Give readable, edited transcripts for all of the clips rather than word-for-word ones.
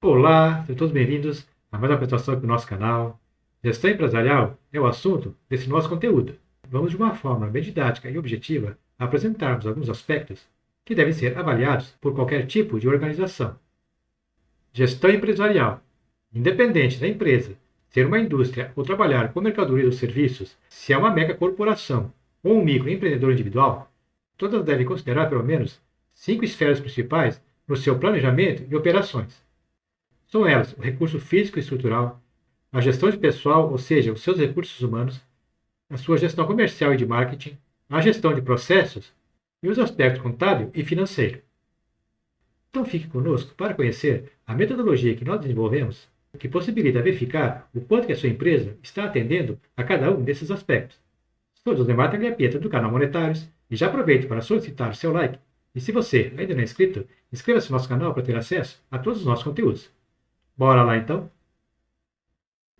Olá, sejam todos bem-vindos a mais uma apresentação aqui do nosso canal. Gestão empresarial é o assunto desse nosso conteúdo. Vamos, de uma forma bem didática e objetiva, apresentarmos alguns aspectos que devem ser avaliados por qualquer tipo de organização. Gestão empresarial. Independente da empresa ser uma indústria ou trabalhar com mercadorias ou serviços, se é uma mega corporação ou um microempreendedor individual, todas devem considerar pelo menos 5 esferas principais no seu planejamento e operações. São elas o recurso físico e estrutural, a gestão de pessoal, ou seja, os seus recursos humanos, a sua gestão comercial e de marketing, a gestão de processos e os aspectos contábil e financeiro. Então fique conosco para conhecer a metodologia que nós desenvolvemos, que possibilita verificar o quanto que a sua empresa está atendendo a cada um desses aspectos. Sou José Marta Gliapietra do canal Monetários e já aproveito para solicitar o seu like. E se você ainda não é inscrito, inscreva-se no nosso canal para ter acesso a todos os nossos conteúdos. Bora lá então?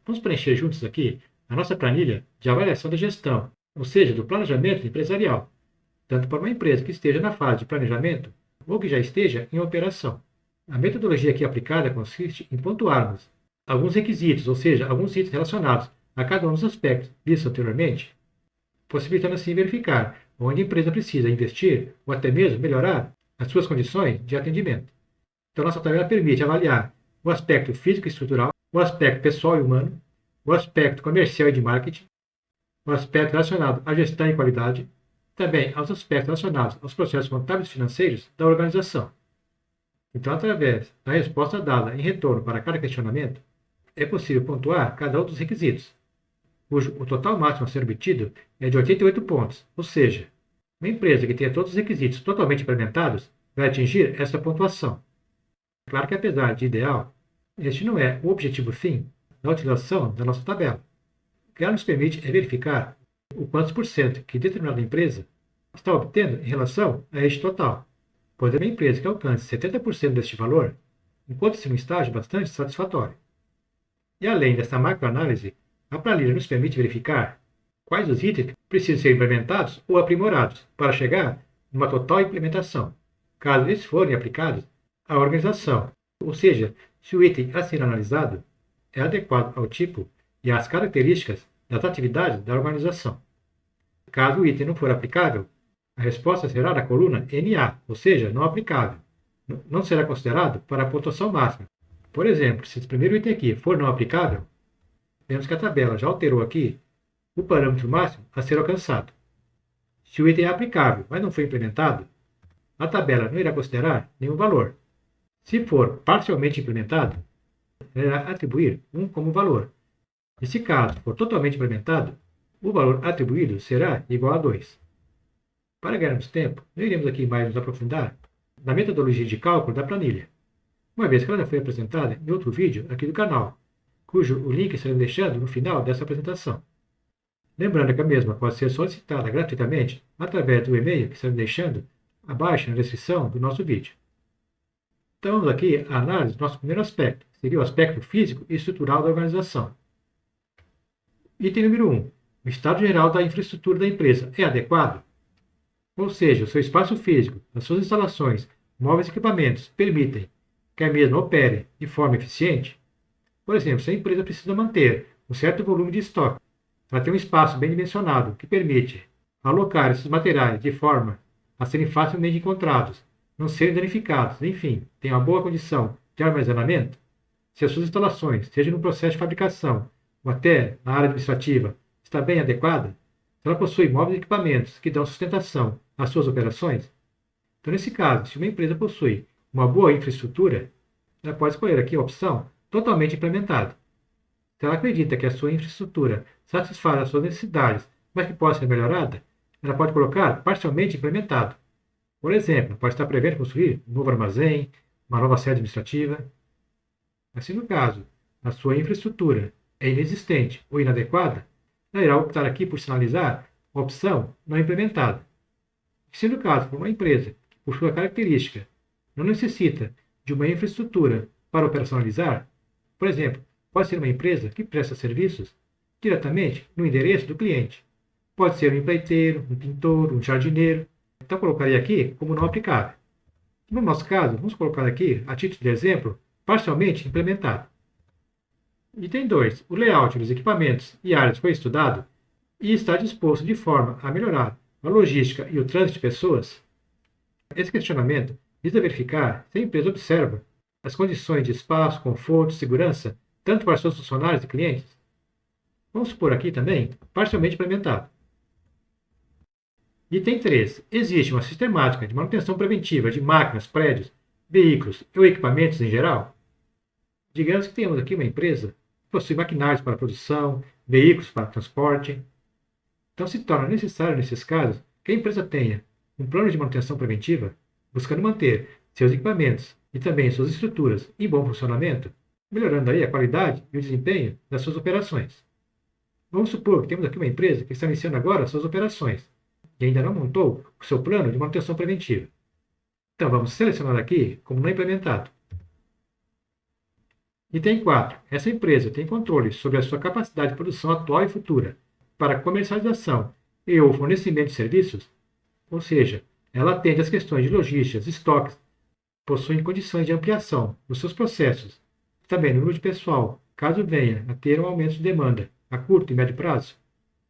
Vamos preencher juntos aqui a nossa planilha de avaliação da gestão, ou seja, do planejamento empresarial, tanto para uma empresa que esteja na fase de planejamento ou que já esteja em operação. A metodologia aqui aplicada consiste em pontuarmos alguns requisitos, ou seja, alguns itens relacionados a cada um dos aspectos vistos anteriormente, possibilitando assim verificar onde a empresa precisa investir ou até mesmo melhorar as suas condições de atendimento. Então, nossa tabela permite avaliar o aspecto físico e estrutural, o aspecto pessoal e humano, o aspecto comercial e de marketing, o aspecto relacionado à gestão e qualidade, também aos aspectos relacionados aos processos contábeis e financeiros da organização. Então, através da resposta dada em retorno para cada questionamento, é possível pontuar cada um dos requisitos, cujo o total máximo a ser obtido é de 88 pontos, ou seja, uma empresa que tenha todos os requisitos totalmente implementados vai atingir essa pontuação. Claro que, apesar de ideal, este não é o objetivo fim da utilização da nossa tabela. O que ela nos permite é verificar o quantos por cento que determinada empresa está obtendo em relação a este total. Pois uma empresa que alcance 70% deste valor encontra-se num estágio bastante satisfatório. E além desta macroanálise, a planilha nos permite verificar quais os itens que precisam ser implementados ou aprimorados para chegar numa total implementação, caso eles forem aplicados à organização, ou seja, se o item a ser analisado é adequado ao tipo e às características das atividades da organização. Caso o item não for aplicável, a resposta será na coluna NA, ou seja, não aplicável. Não será considerado para a pontuação máxima. Por exemplo, se esse primeiro item aqui for não aplicável, vemos que a tabela já alterou aqui o parâmetro máximo a ser alcançado. Se o item é aplicável, mas não foi implementado, a tabela não irá considerar nenhum valor. Se for parcialmente implementado, ela irá atribuir 1 como valor. E se caso for totalmente implementado, o valor atribuído será igual a 2. Para ganharmos tempo, não iremos aqui mais nos aprofundar na metodologia de cálculo da planilha, uma vez que ela já foi apresentada em outro vídeo aqui do canal, cujo o link estarei deixando no final dessa apresentação. Lembrando que a mesma pode ser solicitada gratuitamente através do e-mail que estarei deixando abaixo na descrição do nosso vídeo. Então vamos aqui à análise do nosso primeiro aspecto, que seria o aspecto físico e estrutural da organização. Item número 1. O estado geral da infraestrutura da empresa é adequado? Ou seja, o seu espaço físico, as suas instalações, móveis e equipamentos permitem que a mesma opere de forma eficiente? Por exemplo, se a empresa precisa manter um certo volume de estoque, ela tem um espaço bem dimensionado que permite alocar esses materiais de forma a serem facilmente encontrados, não serem danificados, enfim, tem uma boa condição de armazenamento, se as suas instalações, seja no processo de fabricação ou até na área administrativa, está bem adequada, se ela possui móveis e equipamentos que dão sustentação às suas operações, então nesse caso, se uma empresa possui uma boa infraestrutura, ela pode escolher aqui a opção totalmente implementada. Se ela acredita que a sua infraestrutura satisfaz as suas necessidades, mas que pode ser melhorada, ela pode colocar parcialmente implementado. Por exemplo, pode estar prevendo construir um novo armazém, uma nova sede administrativa. Assim, no caso, a sua infraestrutura é inexistente ou inadequada, ela irá optar aqui por sinalizar a opção não implementada. Se no caso for uma empresa que, por sua característica, não necessita de uma infraestrutura para operacionalizar, por exemplo, pode ser uma empresa que presta serviços diretamente no endereço do cliente. Pode ser um empreiteiro, um pintor, um jardineiro. Então, colocaria aqui como não aplicável. No nosso caso, vamos colocar aqui, a título de exemplo, parcialmente implementado. Item 2. O layout dos equipamentos e áreas foi estudado e está disposto de forma a melhorar a logística e o trânsito de pessoas. Esse questionamento visa verificar se a empresa observa as condições de espaço, conforto e segurança, tanto para seus funcionários e clientes. Vamos supor aqui também, parcialmente implementado. Item 3. Existe uma sistemática de manutenção preventiva de máquinas, prédios, veículos ou equipamentos em geral? Digamos que temos aqui uma empresa que possui maquinários para produção, veículos para transporte. Então se torna necessário, nesses casos, que a empresa tenha um plano de manutenção preventiva, buscando manter seus equipamentos e também suas estruturas em bom funcionamento, melhorando aí a qualidade e o desempenho das suas operações. Vamos supor que temos aqui uma empresa que está iniciando agora suas operações e ainda não montou o seu plano de manutenção preventiva. Então vamos selecionar aqui como não implementado. Item 4. Essa empresa tem controle sobre a sua capacidade de produção atual e futura para comercialização e ou fornecimento de serviços, ou seja, ela atende às questões de logística, estoques, possui condições de ampliação nos seus processos, também no número de pessoal, caso venha a ter um aumento de demanda a curto e médio prazo.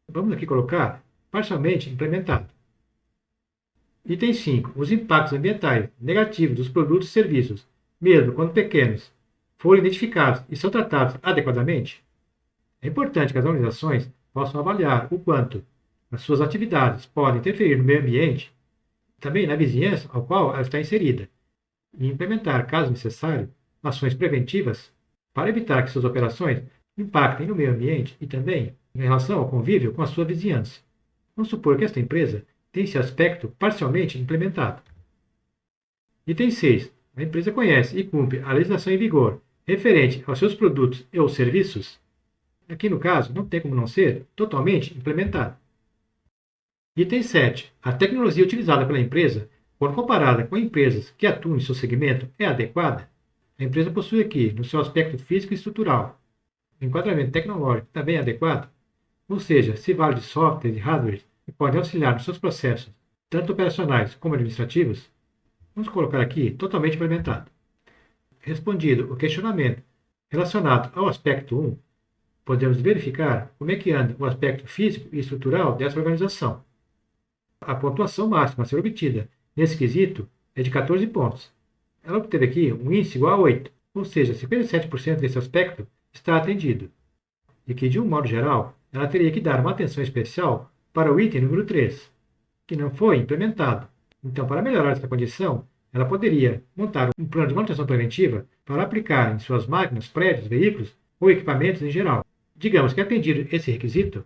Vamos aqui colocar parcialmente implementado. Item 5. Os impactos ambientais negativos dos produtos e serviços, mesmo quando pequenos, forem identificados e são tratados adequadamente. É importante que as organizações possam avaliar o quanto as suas atividades podem interferir no meio ambiente, também na vizinhança ao qual ela está inserida, e implementar, caso necessário, ações preventivas para evitar que suas operações impactem no meio ambiente e também em relação ao convívio com a sua vizinhança. Vamos supor que esta empresa tem esse aspecto parcialmente implementado. Item 6. A empresa conhece e cumpre a legislação em vigor referente aos seus produtos ou serviços. Aqui, no caso, não tem como não ser totalmente implementado. Item 7. A tecnologia utilizada pela empresa, quando comparada com empresas que atuam em seu segmento, é adequada? A empresa possui aqui, no seu aspecto físico e estrutural, o enquadramento tecnológico também é adequado? Ou seja, se vale de software e hardware que podem auxiliar nos seus processos, tanto operacionais como administrativos? Vamos colocar aqui totalmente implementado. Respondido o questionamento relacionado ao aspecto 1, podemos verificar como é que anda o aspecto físico e estrutural dessa organização. A pontuação máxima a ser obtida nesse quesito é de 14 pontos. Ela obteve aqui um índice igual a 8, ou seja, 57% desse aspecto está atendido. E que, de um modo geral, ela teria que dar uma atenção especial para o item número 3, que não foi implementado. Então, para melhorar essa condição, ela poderia montar um plano de manutenção preventiva para aplicar em suas máquinas, prédios, veículos ou equipamentos em geral. Digamos que atendido esse requisito,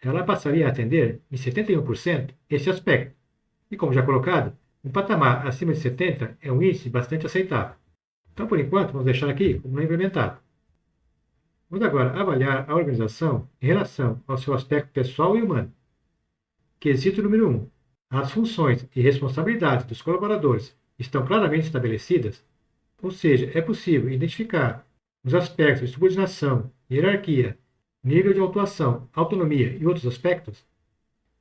ela passaria a atender em 71% esse aspecto. E como já colocado, um patamar acima de 70 é um índice bastante aceitável. Então, por enquanto, vamos deixar aqui como não implementado. Vamos agora avaliar a organização em relação ao seu aspecto pessoal e humano. Quesito número 1. As funções e responsabilidades dos colaboradores estão claramente estabelecidas, ou seja, é possível identificar os aspectos de subordinação, hierarquia, nível de atuação, autonomia e outros aspectos.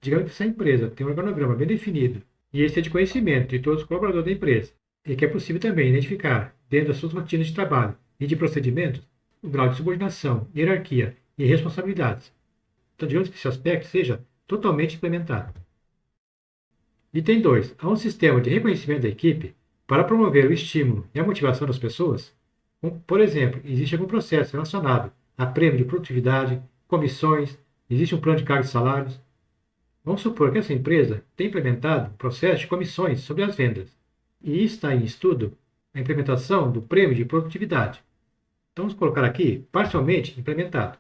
Digamos que essa empresa tem um organograma bem definido e esse é de conhecimento de todos os colaboradores da empresa, e que é possível também identificar, dentro das suas rotinas de trabalho e de procedimentos, o grau de subordinação, hierarquia e responsabilidades. Então, digamos que esse aspecto seja totalmente implementado. Item 2. Há um sistema de reconhecimento da equipe para promover o estímulo e a motivação das pessoas? Por exemplo, existe algum processo relacionado a prêmio de produtividade, comissões, existe um plano de cargos e salários? Vamos supor que essa empresa tem implementado um processo de comissões sobre as vendas e está em estudo a implementação do prêmio de produtividade. Então, vamos colocar aqui parcialmente implementado.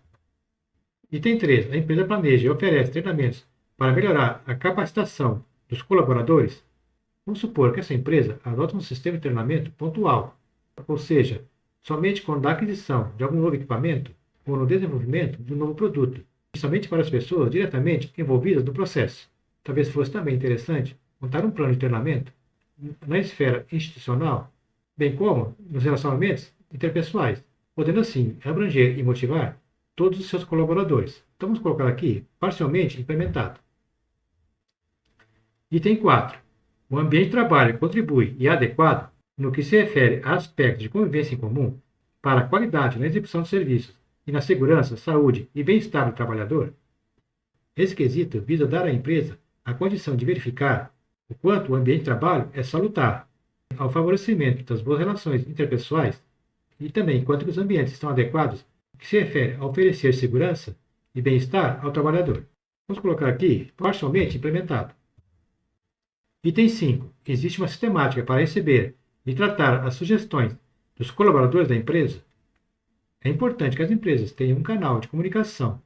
Item 3. A empresa planeja e oferece treinamentos para melhorar a capacitação dos colaboradores. Vamos supor que essa empresa adota um sistema de treinamento pontual, ou seja, somente quando há aquisição de algum novo equipamento ou no desenvolvimento de um novo produto, e somente para as pessoas diretamente envolvidas no processo. Talvez fosse também interessante montar um plano de treinamento na esfera institucional, bem como nos relacionamentos interpessoais, podendo assim abranger e motivar todos os seus colaboradores. Então vamos colocar aqui parcialmente implementado. Item 4. O ambiente de trabalho contribui e é adequado No que se refere a aspectos de convivência em comum, para a qualidade na execução dos serviços e na segurança, saúde e bem-estar do trabalhador, esse quesito visa dar à empresa a condição de verificar o quanto o ambiente de trabalho é salutar, ao favorecimento das boas relações interpessoais e também quanto os ambientes estão adequados, no que se refere a oferecer segurança e bem-estar ao trabalhador. Vamos colocar aqui parcialmente implementado. Item 5. Existe uma sistemática para receber e tratar as sugestões dos colaboradores da empresa. É importante que as empresas tenham um canal de comunicação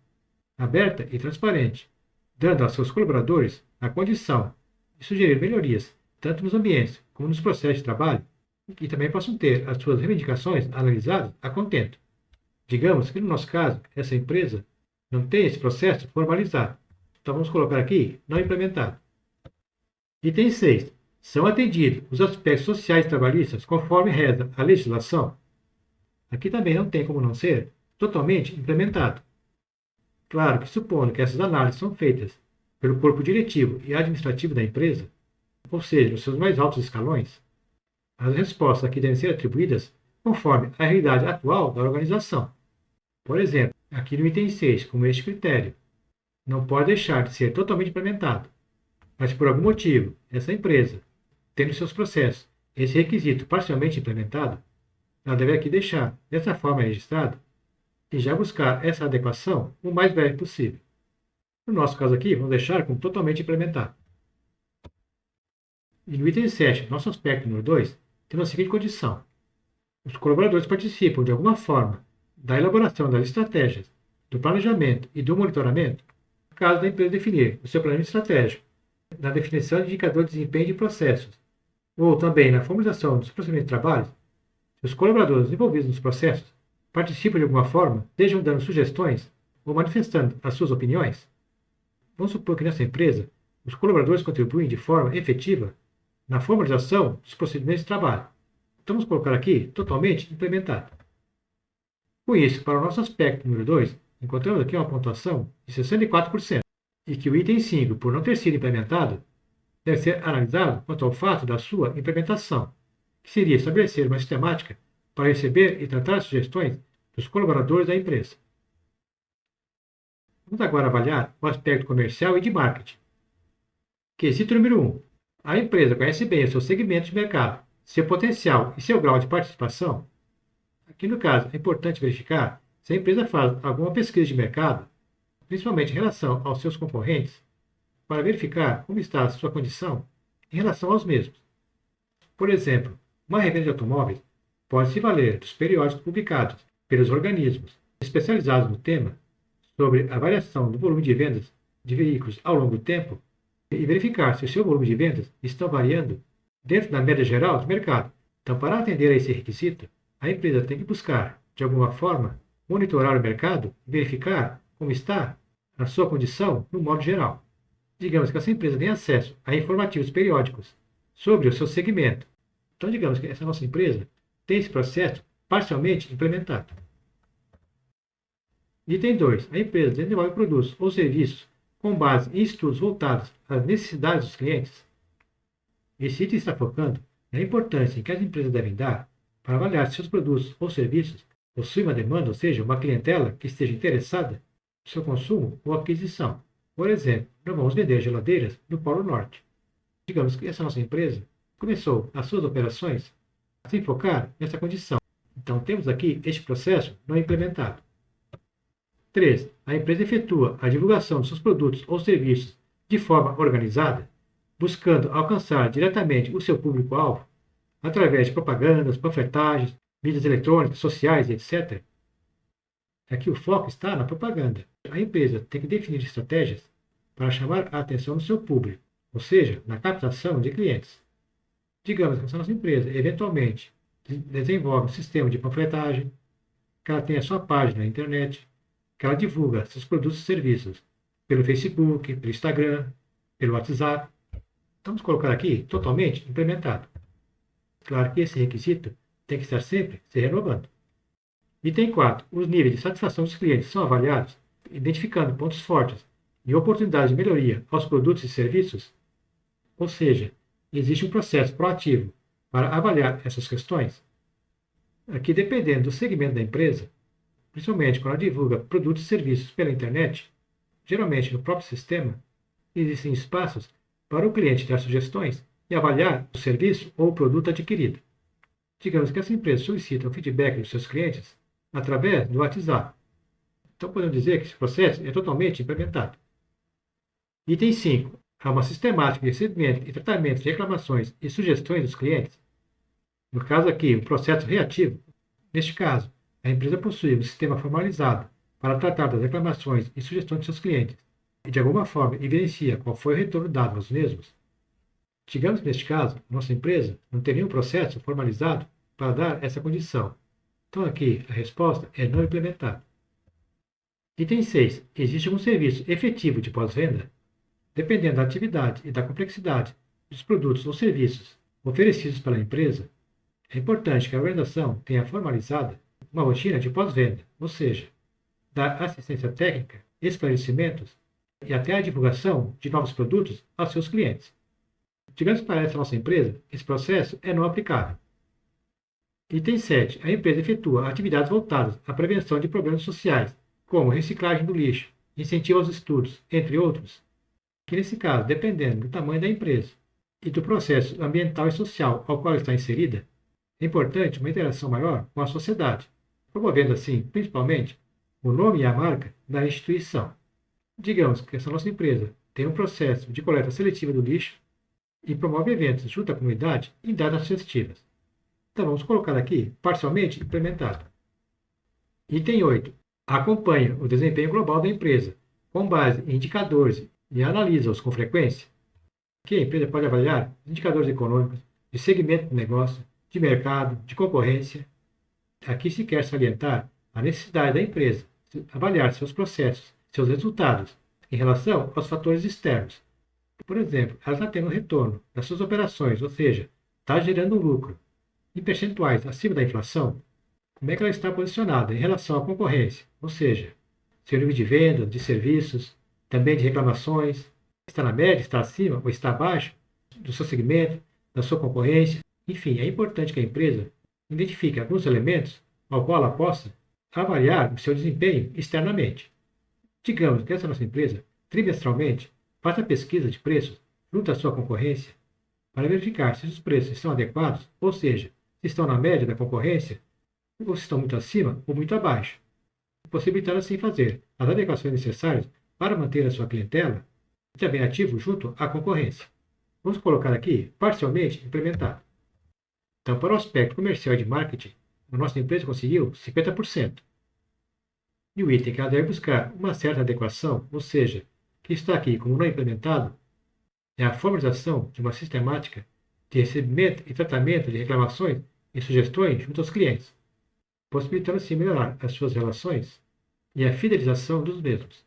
aberta e transparente, dando aos seus colaboradores a condição de sugerir melhorias, tanto nos ambientes como nos processos de trabalho, e também possam ter as suas reivindicações analisadas a contento. Digamos que, no nosso caso, essa empresa não tem esse processo formalizado. Então, vamos colocar aqui não implementado. Item 6. São atendidos os aspectos sociais e trabalhistas conforme reza a legislação. Aqui também não tem como não ser totalmente implementado. Claro que, supondo que essas análises são feitas pelo corpo diretivo e administrativo da empresa, ou seja, nos seus mais altos escalões, as respostas aqui devem ser atribuídas conforme a realidade atual da organização. Por exemplo, aqui no item 6, como este critério, não pode deixar de ser totalmente implementado, mas por algum motivo, essa empresa, tendo seus processos esse requisito parcialmente implementado, ela deve aqui deixar dessa forma registrado e já buscar essa adequação o mais breve possível. No nosso caso aqui, vamos deixar como totalmente implementado. E no item 7, nosso aspecto número 2, temos a seguinte condição. Os colaboradores participam de alguma forma da elaboração das estratégias, do planejamento e do monitoramento, caso da empresa definir o seu plano estratégico, na definição de indicadores de desempenho de processos, ou também na formalização dos procedimentos de trabalho. Se os colaboradores envolvidos nos processos participam de alguma forma, sejam dando sugestões ou manifestando as suas opiniões. Vamos supor que nessa empresa, os colaboradores contribuem de forma efetiva na formalização dos procedimentos de trabalho. Então, vamos colocar aqui totalmente implementado. Com isso, para o nosso aspecto número 2, encontramos aqui uma pontuação de 64%, e que o item 5, por não ter sido implementado, deve ser analisado quanto ao fato da sua implementação, que seria estabelecer uma sistemática para receber e tratar as sugestões dos colaboradores da empresa. Vamos agora avaliar o aspecto comercial e de marketing. Quesito número 1. A empresa conhece bem o seu segmento de mercado, seu potencial e seu grau de participação? Aqui no caso, é importante verificar se a empresa faz alguma pesquisa de mercado, principalmente em relação aos seus concorrentes, para verificar como está a sua condição em relação aos mesmos. Por exemplo, uma revenda de automóveis pode se valer dos periódicos publicados pelos organismos especializados no tema sobre a variação do volume de vendas de veículos ao longo do tempo e verificar se o seu volume de vendas está variando dentro da média geral do mercado. Então, para atender a esse requisito, a empresa tem que buscar, de alguma forma, monitorar o mercado e verificar como está a sua condição no modo geral. Digamos que essa empresa tem acesso a informativos periódicos sobre o seu segmento. Então, digamos que essa nossa empresa tem esse processo parcialmente implementado. Item 2. A empresa desenvolve produtos ou serviços com base em estudos voltados às necessidades dos clientes. Esse item está focando na importância que as empresas devem dar para avaliar se seus produtos ou serviços possuem uma demanda, ou seja, uma clientela que esteja interessada no seu consumo ou aquisição. Por exemplo, nós vamos vender geladeiras no Polo Norte. Digamos que essa nossa empresa começou as suas operações a se focar nessa condição. Então, temos aqui este processo não implementado. 3. A empresa efetua a divulgação de seus produtos ou serviços de forma organizada, buscando alcançar diretamente o seu público-alvo, através de propagandas, panfletagens, mídias eletrônicas, sociais, etc. Aqui o foco está na propaganda. A empresa tem que definir estratégias para chamar a atenção do seu público, ou seja, na captação de clientes. Digamos que essa nossa empresa, eventualmente, desenvolve um sistema de panfletagem, que ela tem a sua página na internet, que ela divulga seus produtos e serviços pelo Facebook, pelo Instagram, pelo WhatsApp. Vamos colocar aqui totalmente implementado. Claro que esse requisito tem que estar sempre se renovando. Item 4. Os níveis de satisfação dos clientes são avaliados, identificando pontos fortes e oportunidades de melhoria aos produtos e serviços. Ou seja, existe um processo proativo para avaliar essas questões? Aqui, dependendo do segmento da empresa, principalmente quando ela divulga produtos e serviços pela internet, geralmente no próprio sistema, existem espaços para o cliente dar sugestões e avaliar o serviço ou o produto adquirido. Digamos que essa empresa solicita o feedback dos seus clientes através do WhatsApp. Então, podemos dizer que esse processo é totalmente implementado. Item 5. Há uma sistemática de recebimento e tratamento de reclamações e sugestões dos clientes. No caso aqui, o processo reativo. Neste caso, a empresa possui um sistema formalizado para tratar das reclamações e sugestões de seus clientes e, de alguma forma, evidencia qual foi o retorno dado aos mesmos. Digamos que, neste caso, nossa empresa não tem nenhum processo formalizado para dar essa condição. Então, aqui, a resposta é não implementado. Item 6. Existe algum serviço efetivo de pós-venda? Dependendo da atividade e da complexidade dos produtos ou serviços oferecidos pela empresa, é importante que a organização tenha formalizada uma rotina de pós-venda, ou seja, dar assistência técnica, esclarecimentos e até a divulgação de novos produtos aos seus clientes. Digamos que para essa nossa empresa, esse processo é não aplicável. Item 7. A empresa efetua atividades voltadas à prevenção de problemas sociais, como reciclagem do lixo, incentivo aos estudos, entre outros, que nesse caso, dependendo do tamanho da empresa e do processo ambiental e social ao qual está inserida, é importante uma interação maior com a sociedade, promovendo assim, principalmente, o nome e a marca da instituição. Digamos que essa nossa empresa tem um processo de coleta seletiva do lixo e promove eventos junto à comunidade em datas festivas. Então vamos colocar aqui parcialmente implementado. Item 8. Acompanha o desempenho global da empresa, com base em indicadores e analisa-os com frequência. Aqui a empresa pode avaliar indicadores econômicos, de segmento de negócio, de mercado, de concorrência. Aqui se quer salientar a necessidade da empresa de avaliar seus processos, seus resultados, em relação aos fatores externos. Por exemplo, ela está tendo um retorno das suas operações, ou seja, está gerando um lucro em percentuais acima da inflação. Como é que ela está posicionada em relação à concorrência, ou seja, seu nível de venda, de serviços, também de reclamações, está na média, está acima ou está abaixo do seu segmento, da sua concorrência. Enfim, é importante que a empresa identifique alguns elementos ao qual ela possa avaliar o seu desempenho externamente. Digamos que essa nossa empresa, trimestralmente, faça pesquisa de preços junto à sua concorrência para verificar se os preços estão adequados, ou seja, se estão na média da concorrência, ou se estão muito acima ou muito abaixo, possibilitando assim fazer as adequações necessárias para manter a sua clientela e também ativo junto à concorrência. Vamos colocar aqui parcialmente implementado. Então, para o aspecto comercial e de marketing, a nossa empresa conseguiu 50%. E o item que ela deve buscar uma certa adequação, ou seja, que está aqui como não implementado, é a formalização de uma sistemática de recebimento e tratamento de reclamações e sugestões junto aos clientes, possibilitando assim melhorar as suas relações e a fidelização dos mesmos.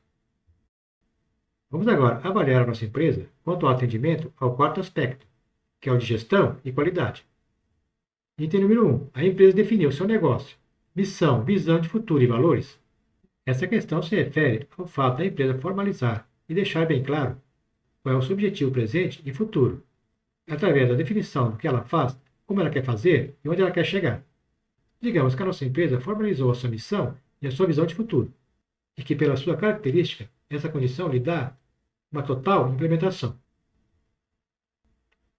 Vamos agora avaliar a nossa empresa quanto ao atendimento ao quarto aspecto, que é o de gestão e qualidade. Item número 1. A empresa definiu seu negócio, missão, visão de futuro e valores. Essa questão se refere ao fato da empresa formalizar e deixar bem claro qual é o seu objetivo presente e futuro, através da definição do que ela faz, como ela quer fazer e onde ela quer chegar. Digamos que a nossa empresa formalizou a sua missão e a sua visão de futuro, e que, pela sua característica, essa condição lhe dá uma total implementação.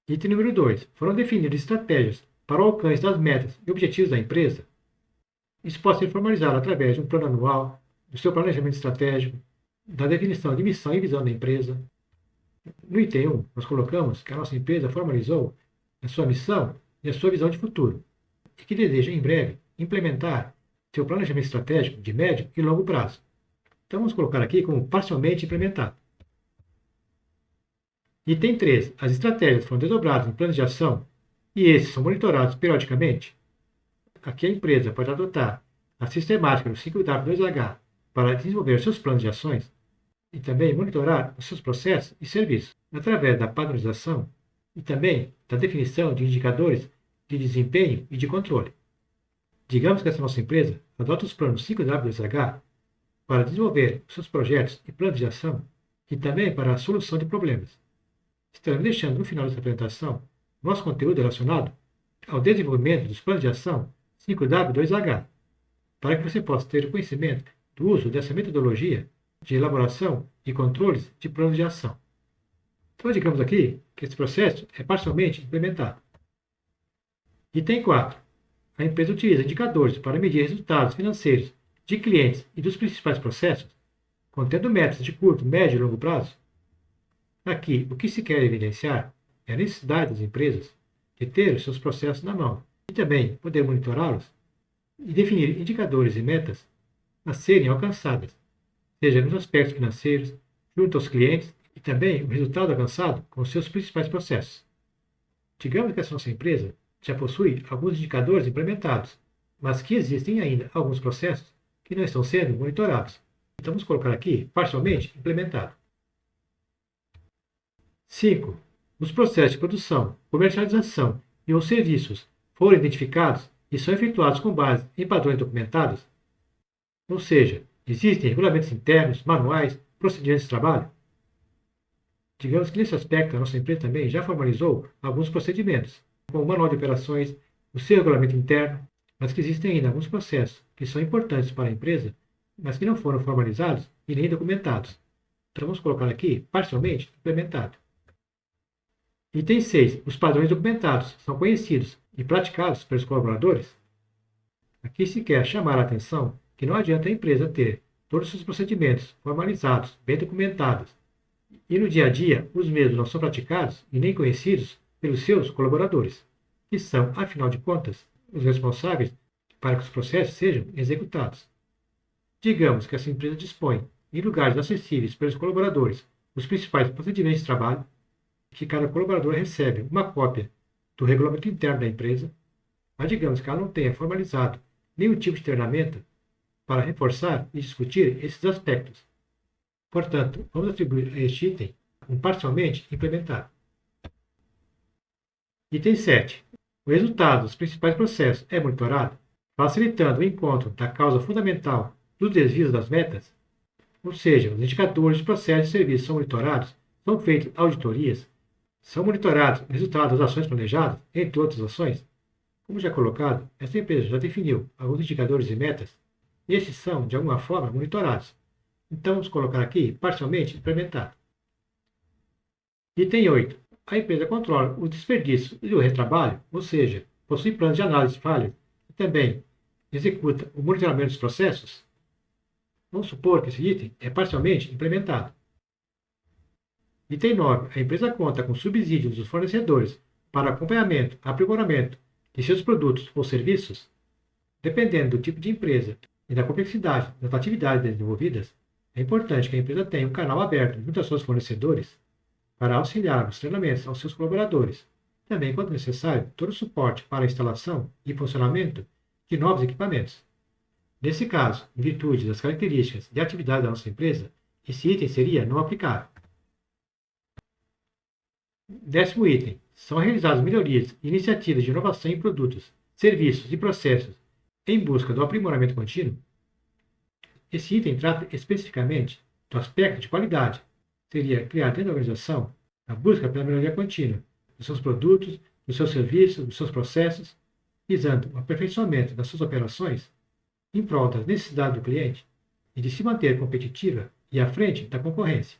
Item número 2. Foram definidas estratégias para o alcance das metas e objetivos da empresa. Isso pode ser formalizado através de um plano anual, do seu planejamento estratégico, da definição de missão e visão da empresa. No item 1, nós colocamos que a nossa empresa formalizou a sua missão e a sua visão de futuro, e que deseja, em breve, implementar seu planejamento estratégico de médio e longo prazo. Então, vamos colocar aqui como parcialmente implementado. Item 3. As estratégias foram desdobradas em planos de ação e esses são monitorados periodicamente. Aqui a empresa pode adotar a sistemática do 5W2H para desenvolver seus planos de ações e também monitorar os seus processos e serviços através da padronização e também da definição de indicadores de desempenho e de controle. Digamos que essa nossa empresa adota os planos 5W2H para desenvolver seus projetos e planos de ação e também para a solução de problemas. Estamos deixando no final dessa apresentação nosso conteúdo relacionado ao desenvolvimento dos planos de ação 5W2H, para que você possa ter o conhecimento do uso dessa metodologia de elaboração e controles de planos de ação. Então, digamos aqui que esse processo é parcialmente implementado. Item 4. A empresa utiliza indicadores para medir resultados financeiros de clientes e dos principais processos, contendo metas de curto, médio e longo prazo. Aqui, o que se quer evidenciar é a necessidade das empresas de ter os seus processos na mão e também poder monitorá-los e definir indicadores e metas a serem alcançadas, seja nos aspectos financeiros, junto aos clientes e também o resultado alcançado com os seus principais processos. Digamos que essa nossa empresa já possui alguns indicadores implementados, mas que existem ainda alguns processos que não estão sendo monitorados. Então, vamos colocar aqui parcialmente implementado. 5. Os processos de produção, comercialização e os serviços foram identificados e são efetuados com base em padrões documentados, ou seja, existem regulamentos internos, manuais, procedimentos de trabalho. Digamos que nesse aspecto a nossa empresa também já formalizou alguns procedimentos, como o manual de operações, o seu regulamento interno, mas que existem ainda alguns processos que são importantes para a empresa, mas que não foram formalizados e nem documentados. Então vamos colocar aqui parcialmente implementado. Item 6. Os padrões documentados são conhecidos e praticados pelos colaboradores. Aqui se quer chamar a atenção que não adianta a empresa ter todos os seus procedimentos formalizados, bem documentados, e no dia a dia os mesmos não são praticados e nem conhecidos pelos seus colaboradores, que são, afinal de contas, os responsáveis para que os processos sejam executados. Digamos que essa empresa dispõe, em lugares acessíveis pelos colaboradores, os principais procedimentos de trabalho, que cada colaborador recebe uma cópia do regulamento interno da empresa, mas digamos que ela não tenha formalizado nenhum tipo de treinamento para reforçar e discutir esses aspectos. Portanto, vamos atribuir a este item um parcialmente implementado. Item 7. O resultado dos principais processos é monitorado, facilitando o encontro da causa fundamental dos desvios das metas, ou seja, os indicadores de processos e serviços são monitorados, são feitas auditorias, são monitorados os resultados das ações planejadas, entre outras ações. Como já colocado, essa empresa já definiu alguns indicadores e metas, e estes são, de alguma forma, monitorados. Então, vamos colocar aqui parcialmente implementado. Item 8. A empresa controla o desperdício e o retrabalho, ou seja, possui planos de análise de falhas e também executa o monitoramento dos processos. Vamos supor que esse item é parcialmente implementado. Item 9. A empresa conta com subsídios dos fornecedores para acompanhamento, aprimoramento de seus produtos ou serviços. Dependendo do tipo de empresa e da complexidade das atividades desenvolvidas, é importante que a empresa tenha um canal aberto junto aos seus fornecedores para auxiliar nos treinamentos aos seus colaboradores. Também, quando necessário, todo o suporte para a instalação e funcionamento de novos equipamentos. Nesse caso, em virtude das características de atividade da nossa empresa, esse item seria não aplicável. 10º item. São realizadas melhorias e iniciativas de inovação em produtos, serviços e processos em busca do aprimoramento contínuo. Esse item trata especificamente do aspecto de qualidade. Seria criar dentro da organização a busca pela melhoria contínua dos seus produtos, dos seus serviços, dos seus processos, visando o aperfeiçoamento das suas operações em prol das necessidades do cliente e de se manter competitiva e à frente da concorrência.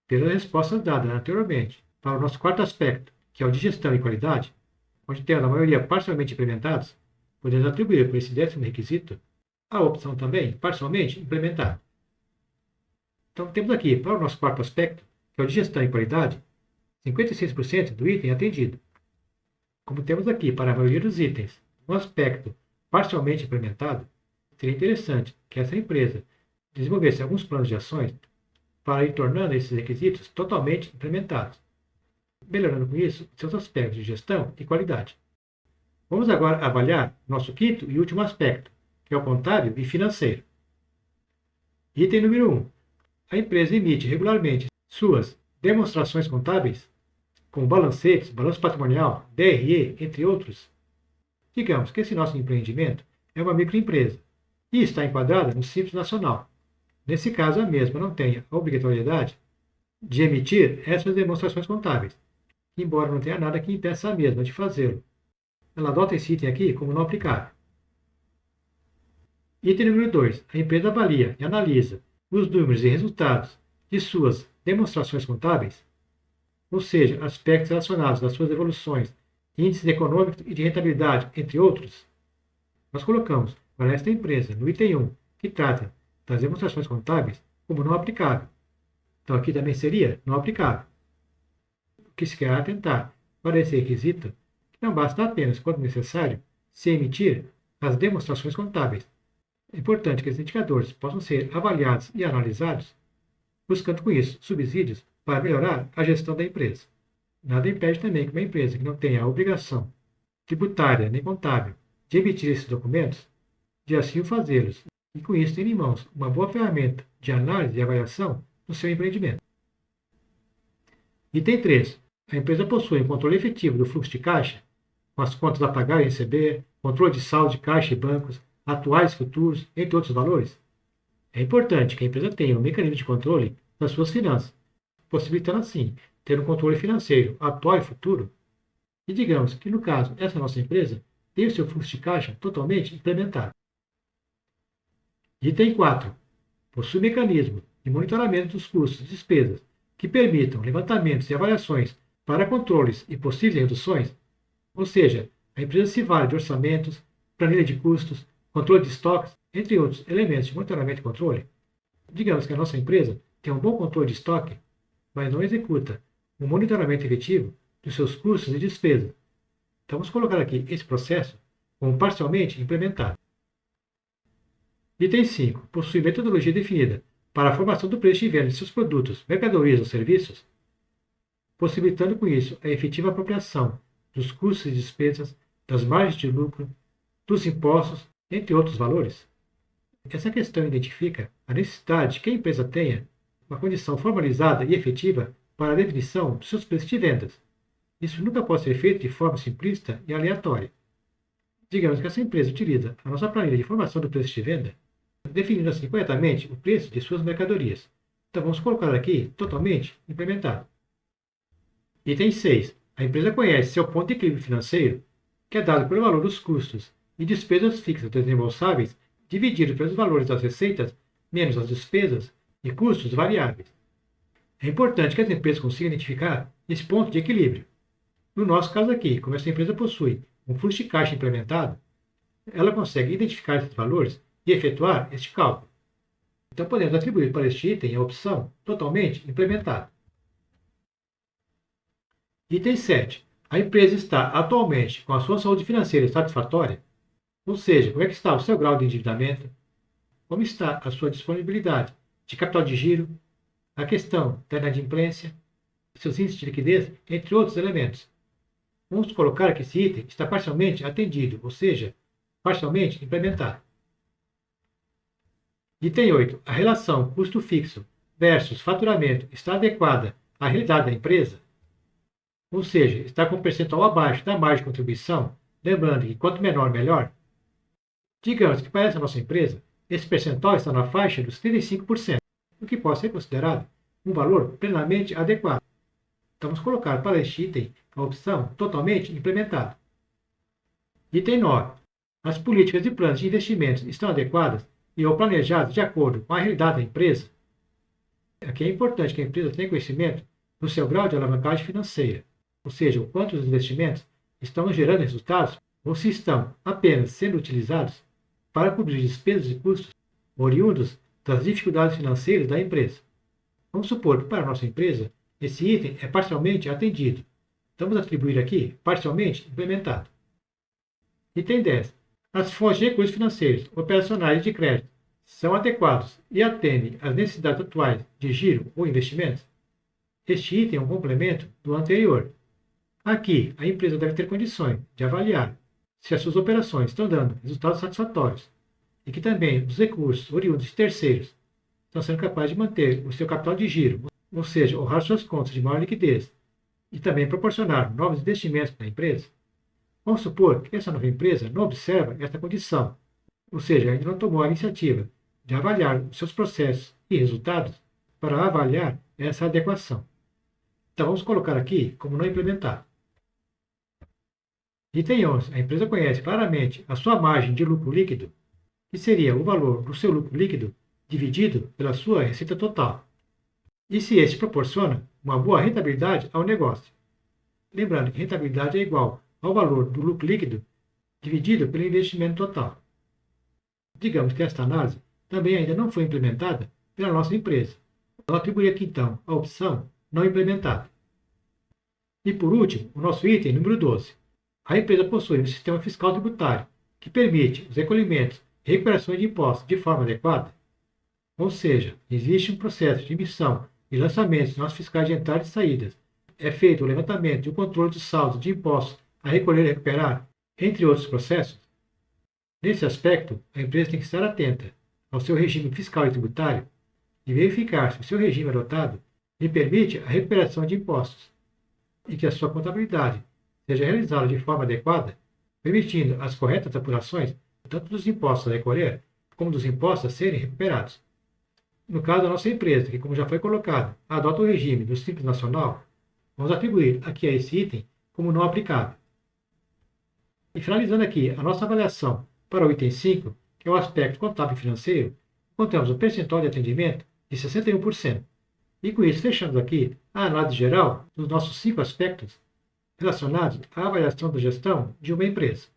Pelas respostas dadas anteriormente para o nosso quarto aspecto, que é o de gestão e qualidade, onde temos a maioria parcialmente implementados, podemos atribuir por esse 10º requisito a opção também parcialmente implementada. Então, temos aqui, para o nosso quarto aspecto, que é o de gestão e qualidade, 56% do item atendido. Como temos aqui, para a maioria dos itens, um aspecto parcialmente implementado, seria interessante que essa empresa desenvolvesse alguns planos de ações para ir tornando esses requisitos totalmente implementados, melhorando com isso seus aspectos de gestão e qualidade. Vamos agora avaliar nosso quinto e último aspecto, que é o contábil e financeiro. Item número 1. A empresa emite regularmente suas demonstrações contábeis, como balancetes, balanço patrimonial, DRE, entre outros. Digamos que esse nosso empreendimento é uma microempresa e está enquadrada no Simples Nacional. Nesse caso, a mesma não tem a obrigatoriedade de emitir essas demonstrações contábeis, embora não tenha nada que impeça a mesma de fazê-lo. ela adota esse item aqui como não aplicável. Item número 2. A empresa avalia e analisa os números e resultados de suas demonstrações contábeis, ou seja, aspectos relacionados às suas evoluções, índices econômicos e de rentabilidade, entre outros. Nós colocamos para esta empresa, no item 1, que trata das demonstrações contábeis, como não aplicável. Então, aqui também seria não aplicável. O que se quer atentar para esse requisito, que não basta apenas, quando necessário, se emitir as demonstrações contábeis. É importante que esses indicadores possam ser avaliados e analisados, buscando com isso subsídios para melhorar a gestão da empresa. Nada impede também que uma empresa que não tenha a obrigação tributária nem contábil de emitir esses documentos, de assim o fazê-los, e com isso ter em mãos uma boa ferramenta de análise e avaliação no seu empreendimento. Item 3. A empresa possui um controle efetivo do fluxo de caixa, com as contas a pagar e receber, controle de saldo de caixa e bancos, atuais e futuros, entre outros valores. É importante que a empresa tenha um mecanismo de controle das suas finanças, possibilitando assim ter um controle financeiro atual e futuro. E digamos que, no caso, essa nossa empresa tem o seu fluxo de caixa totalmente implementado. Item 4. Possui mecanismo de monitoramento dos custos e despesas que permitam levantamentos e avaliações para controles e possíveis reduções, ou seja, a empresa se vale de orçamentos, planilha de custos, controle de estoques, entre outros elementos de monitoramento e controle. Digamos que a nossa empresa tem um bom controle de estoque, mas não executa um monitoramento efetivo dos seus custos e despesas. Então, vamos colocar aqui esse processo como parcialmente implementado. Item 5. Possui metodologia definida para a formação do preço de venda de seus produtos, mercadorias ou serviços, possibilitando com isso a efetiva apropriação dos custos e despesas, das margens de lucro, dos impostos, entre outros valores. Essa questão identifica a necessidade de que a empresa tenha uma condição formalizada e efetiva para a definição dos seus preços de vendas. Isso nunca pode ser feito de forma simplista e aleatória. Digamos que essa empresa utiliza a nossa planilha de formação do preço de venda, definindo assim corretamente o preço de suas mercadorias. Então vamos colocar aqui totalmente implementado. Item 6. A empresa conhece seu ponto de equilíbrio financeiro, que é dado pelo valor dos custos e despesas fixas desembolsáveis dividido pelos valores das receitas menos as despesas e custos variáveis. É importante que as empresas consigam identificar esse ponto de equilíbrio. No nosso caso aqui, como essa empresa possui um fluxo de caixa implementado, ela consegue identificar esses valores e efetuar este cálculo. Então podemos atribuir para este item a opção totalmente implementada. Item 7. A empresa está atualmente com a sua saúde financeira satisfatória? Ou seja, como é que está o seu grau de endividamento? Como está a sua disponibilidade de capital de giro? A questão da inadimplência, seus índices de liquidez, entre outros elementos. Vamos colocar que esse item está parcialmente atendido, ou seja, parcialmente implementado. Item 8. A relação custo fixo versus faturamento está adequada à realidade da empresa? Ou seja, está com um percentual abaixo da margem de contribuição, lembrando que quanto menor, melhor? Digamos que para essa nossa empresa, esse percentual está na faixa dos 35%, o que pode ser considerado um valor plenamente adequado. Então, vamos colocar para este item a opção totalmente implementada. Item 9. As políticas e planos de investimentos estão adequadas e ou planejadas de acordo com a realidade da empresa? Aqui é importante que a empresa tenha conhecimento do seu grau de alavancagem financeira, ou seja, o quanto os investimentos estão gerando resultados ou se estão apenas sendo utilizados para cobrir despesas e custos oriundos das dificuldades financeiras da empresa. Vamos supor que para a nossa empresa esse item é parcialmente atendido. Então vamos atribuir aqui parcialmente implementado. Item 10. As fontes de recursos financeiros, operacionais e de crédito são adequados e atendem às necessidades atuais de giro ou investimentos? Este item é um complemento do anterior. Aqui, a empresa deve ter condições de avaliar se as suas operações estão dando resultados satisfatórios e que também os recursos oriundos de terceiros estão sendo capazes de manter o seu capital de giro, ou seja, honrar suas contas de maior liquidez e também proporcionar novos investimentos para a empresa. Vamos supor que essa nova empresa não observa esta condição, ou seja, ainda não tomou a iniciativa de avaliar os seus processos e resultados para avaliar essa adequação. Então vamos colocar aqui como não implementado. Item 11. A empresa conhece claramente a sua margem de lucro líquido, que seria o valor do seu lucro líquido dividido pela sua receita total. E se este proporciona uma boa rentabilidade ao negócio. Lembrando que rentabilidade é igual ao valor do lucro líquido dividido pelo investimento total. Digamos que esta análise também ainda não foi implementada pela nossa empresa. Eu atribuiria aqui então a opção não implementada. E por último, o nosso item número 12. A empresa possui um sistema fiscal tributário que permite os recolhimentos e recuperações de impostos de forma adequada. Ou seja, existe um processo de emissão e lançamento de notas fiscais de entradas e saídas. É feito o levantamento e o controle dos saldos de impostos a recolher e recuperar, entre outros processos. Nesse aspecto, a empresa tem que estar atenta ao seu regime fiscal e tributário e verificar se o seu regime adotado lhe permite a recuperação de impostos e que a sua contabilidade seja realizada de forma adequada, permitindo as corretas apurações tanto dos impostos a recolher como dos impostos a serem recuperados. No caso da nossa empresa, que como já foi colocado, adota o regime do Simples Nacional, vamos atribuir aqui a esse item como não aplicável. E finalizando aqui a nossa avaliação para o item 5, que é o aspecto contábil e financeiro, encontramos o percentual de atendimento de 61%. E com isso fechamos aqui a análise geral dos nossos 5 aspectos relacionados à avaliação da gestão de uma empresa,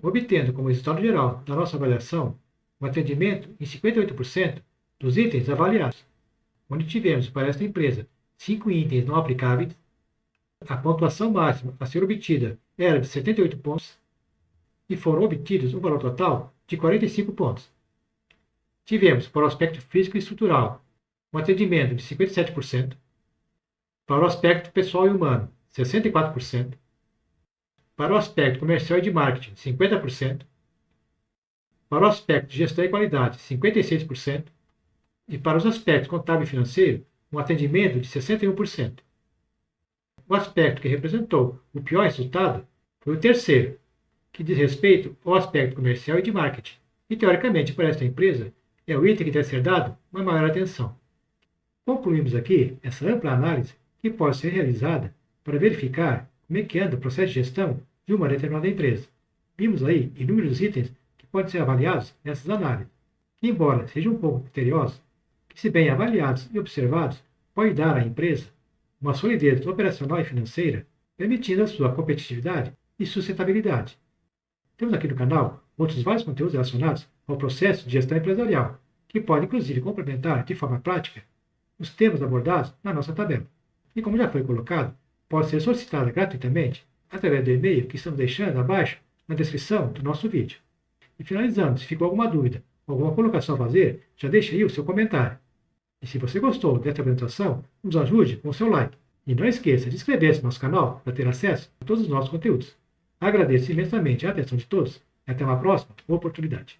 obtendo como resultado geral da nossa avaliação um atendimento em 58% dos itens avaliados, onde tivemos para esta empresa 5 itens não aplicáveis, a pontuação máxima a ser obtida era de 78 pontos e foram obtidos um valor total de 45 pontos. Tivemos para o aspecto físico e estrutural um atendimento de 57%, para o aspecto pessoal e humano, 64%, para o aspecto comercial e de marketing, 50%, para o aspecto de gestão e qualidade, 56%, e para os aspectos contábil e financeiro, um atendimento de 61%. O aspecto que representou o pior resultado foi o terceiro, que diz respeito ao aspecto comercial e de marketing, e teoricamente para esta empresa é o item que deve ser dado uma maior atenção. Concluímos aqui essa ampla análise que pode ser realizada para verificar como é que anda o processo de gestão de uma determinada empresa. Vimos aí inúmeros itens que podem ser avaliados nessas análises, que embora sejam um pouco criteriosos, que se bem avaliados e observados, podem dar à empresa uma solidez operacional e financeira, permitindo a sua competitividade e sustentabilidade. Temos aqui no canal outros vários conteúdos relacionados ao processo de gestão empresarial, que podem inclusive complementar de forma prática os temas abordados na nossa tabela. E como já foi colocado, pode ser solicitada gratuitamente através do e-mail que estamos deixando abaixo na descrição do nosso vídeo. E finalizando, se ficou alguma dúvida ou alguma colocação a fazer, já deixe aí o seu comentário. E se você gostou desta apresentação, nos ajude com o seu like. E não esqueça de inscrever-se no nosso canal para ter acesso a todos os nossos conteúdos. Agradeço imensamente a atenção de todos e até uma próxima oportunidade.